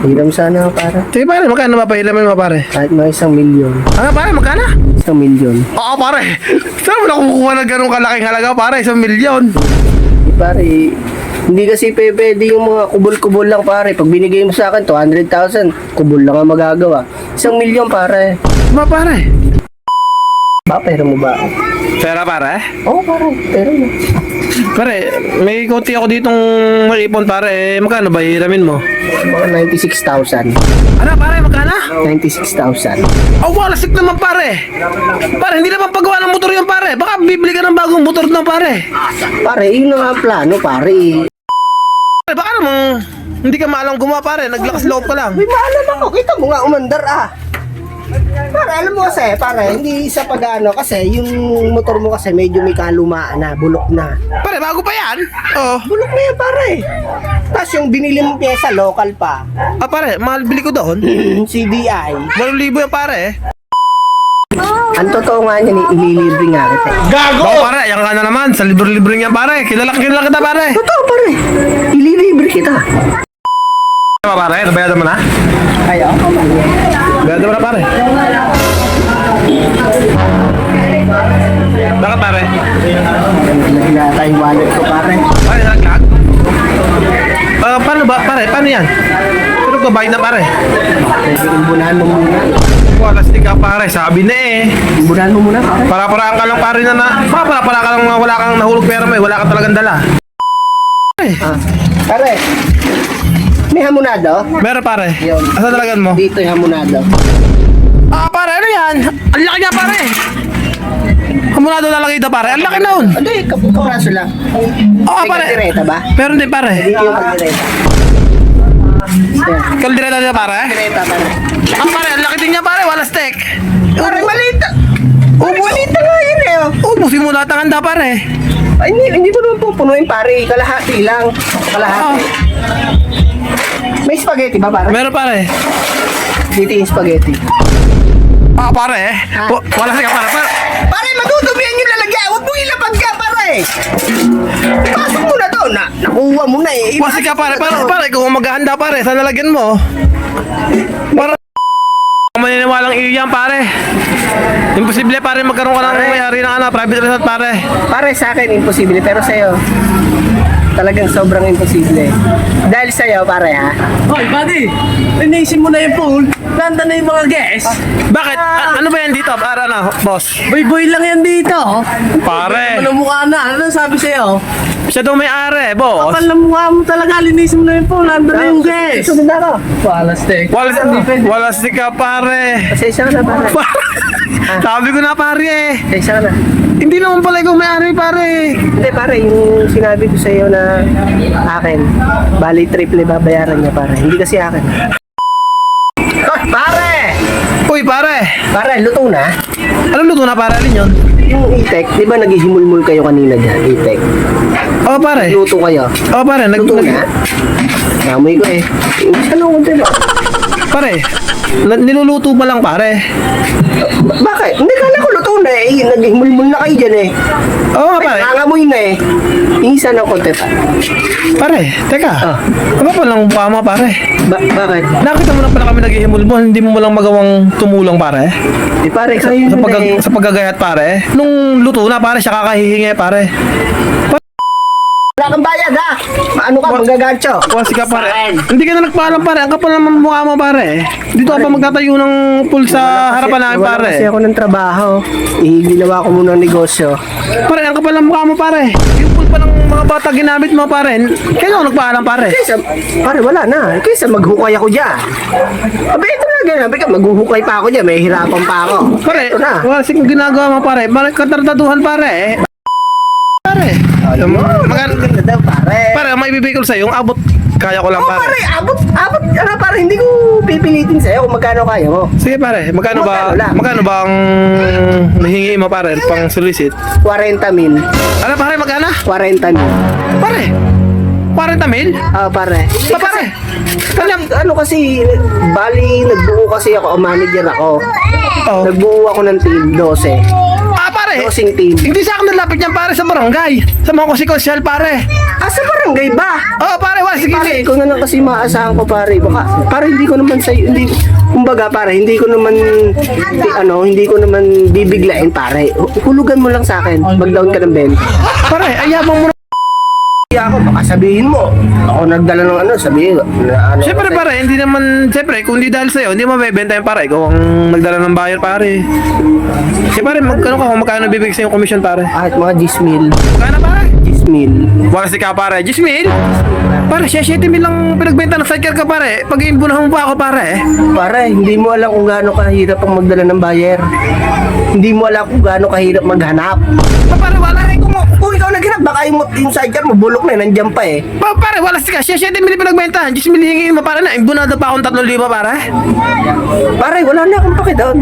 Hiram sana pare. Sige pare, magkano mapahiramin mo pare? Kahit mga 1,000,000. Ano pare, magkano? 1,000,000. Oo pare, saan mo nakukuha ng ganong kalaking halaga pare? 1,000,000. Pare, hindi kasi pwede yung mga kubol-kubol lang pare. Pag binigay mo sa akin 200,000, kubol lang ang magagawa. 1,000,000 pare. Ba pare? Pera mo ba? Pera pare? Oo pare, pera mo. Pare, may konti ako ditong maipon pare. Magkano ba hiramin mo? Mga 96,000. Ano pare, magkano? 96,000. Oh, walasik naman pare. Pare, hindi naman paggawa ng motor yan pare. Baka bibili ka ng bagong motor na pare. Pare, yun na nga ang plano pare. Pare, baka naman hindi ka maalang gumawa pare. Naglakas loob ka lang. May maalam ako. Kita mo nga umandar ah. Pare, alam mo kasi, pare, hindi sa pag-ano kasi yung motor mo kasi medyo may kalumaan na, bulok na. Pare, bago pa yan? Oo. Bulok na yan pare. Tapos yung binili mong pyesa, local pa. Ah pare, mahal bili ko doon. CDI. 8,000 yan pare. Ang totoo nga niyan, ililibre nga kita. Gago! Oo pare, yan ka na naman. Sa libre-libre niyan pare. Kilala kita pare. Totoo pare, ililibre kita. Ano pare? Nabayadan mo na? Ay, ako man. Bayadan mo na pare. Bakit pare? Naglalata yung wallet ko pare. Pare, naglag? Paano ba pare? Paano yan? Pero babayad na pare. Pwede imbunahan mo muna. Walastik ka pare, sabi na eh. Imbunahan mo muna pare. Para-paraan ka lang pare para ka lang wala kang nahulog pera mo eh. Wala kang talagang dala. Ah, pare, may hamonado? Meron pare. Yun. Asa talagan mo? Dito yung hamonado. Ah pare, ano yan? Ang laki niya pare. Kamunado lalagay ito pare. Ang laki na un. Hindi, kapuraso lang. Oo May pare. kaldereta ba? Meron din pare. Dito yung kaldereta. Yan. Kaldereta na pare. Kaldereta pare. Ah pare, ang laki din niya pare. Wala steak. Pare, maliit. Maliit na nga yun eh. Ubusin mo lahat ng handa pare. Ay, hindi mo naman pupunuin pare. Kalahati lang. Kalahati. May spaghetti ba pare? Meron pare. Dito yung spaghetti. Ah pare. Wala steak pare. Pare, matutubihan yung lalagyan. Huwag mo ilapag ka pare. Pasok mo na to. Nakuha mo na eh. Wala steak pare. Pare, kung maghahanda pare, saan nalagyan mo? Para maniniwalang iyan pare. Imposible pare magkaroon ka ng mayari ng private resort pare. Pare, sa akin, imposible. Pero sa'yo, talagang sobrang imposible. Dahil sa'yo, pare, ha? Hoy, buddy! Linisin mo na yung pool. Nanda na yung mga guests. Bakit? Ano ba yan dito? Para na, boss. Boy-boy lang yan dito. Pare. Ano mukha na? Ano sabi sa'yo? Siya daw may-ari, boss. Kapal na mukha mo talaga. Linisin mo na yung pool. Nanda na yung guests. Sunod na ako. Palastik. Wala stick ka pare. Pasensya ka na, pare. Sabi ko na pare eh. Pasensya ka na. Hindi naman pala ikaw may-ari pare. Hindi, pare, yung sinabi ko sa'yo na akin, bali triple babayaran niya, pare. Hindi kasi akin. Pare! Uy pare. Pare, luto na. Anong luto na pare? Alin yun? Yung itek, di ba naghihimulmul kayo kanina dyan, itek? Oh pare. Luto kayo. Oh pare. Luto na. Namoy ko eh. Gusto lang ko diba? Pare. Niluluto pa lang pare. Bakit? Hindi, kala ko luto na eh. Naghihimulmul na kayo dyan eh. Oo pare. Nangangamoy na eh. Isa ng konti pa. Pare, teka. Ano pa lang mukha mo pare? Bakit? Nakita mo na pala kami naghihimul mo, hindi mo lang magawang tumulong pare. Di pare, kayo Sa, na eh. sa paggagayat pare. Nung luto na pare, siya kakahihingi pare. Wala kang bayad ha? Ano ka, magagancho? Wasi ka pare. Hindi ka na nagpaalam pare. Ang kapal naman mukha mo pare. Dito ka pa magtatayo ng pool sa harapan namin Wala pare. kasi ako ng trabaho. Ginawa ko muna ng negosyo. Pare, ang kapal ng mukha mo pare. Yung pool pa ng mga bata ginamit mo pare. Kaya ako nagpaalam pare. Kaysa, pare wala na. Kaysa maghukay ako dyan. Abi, ito na ganyan. Abi ka, maghuhukay pa ako dyan. May hirapan pa ako. Pare, Ito na. wala sing ginagawa mo pare. Katartaduhan pare. Pare. Alam mo, Magkano? maganda daw, pare. Pare, ang may bibigay ko sa'yo, yung abot. Kaya ko lang Oh, pare. pare, abot, ano, pare, hindi ko pipilitin sa'yo kung magkano kaya mo. Sige pare, magkano Magkano lang? ang nahingi mo pare pang solicit? 40,000. Ano pare, magkano? 40,000. Pare, 40,000? Ah, pare. Pa pare, Ano kasi, bali, nagbuo kasi ako, manager ako. oh. Nagbuo ako ng team, 12. Ah pare, pare. Closing team. Hindi sa akin nalapit yan pare sa barangay. Sa mga konsekonsyal pare. Sa barangay ba? Oo pare, wala sige. Pare, ikaw na lang kasi maasahan ko pare. Baka, pare hindi ko naman sa'yo, hindi, kumbaga pare, hindi ko naman, hindi ko naman bibiglain pare. Hulugan mo lang sa akin, mag-down ka ng 20. Pare, ayabang mo na. Ako, baka sabihin mo, ako nagdala ng sabihin, na Siyempre pare, hindi naman, siyempre, kung hindi dahil sa'yo, hindi mo mabibenta yung pare. Ikaw ang nagdala ng buyer pare. Kasi pare, magkano ka kung magkano bibigay sa'yo yung commission pare? Kahit mga 10 mil, Magkano pare? 10 mil. Wala si ka pare, 10 mil? Pare, 7 mil lang pinagbenta ng sidecar ka pare. Pag-iimbunahan mo pa ako pare. Pare, hindi mo alam kung gaano kahirap ang magdala ng buyer. Hindi mo alam kung gaano kahirap maghanap. Pare, wala eh. Kung ikaw naghanap, baka yung sidecar mo, bulok na, nandiyan pa eh. Pare, wala si ka. 7 mil pinagbenta. 10 mil hingin mo pare na. Imbunado pa akong 3,000 pare. Pare, wala na akong paki doon.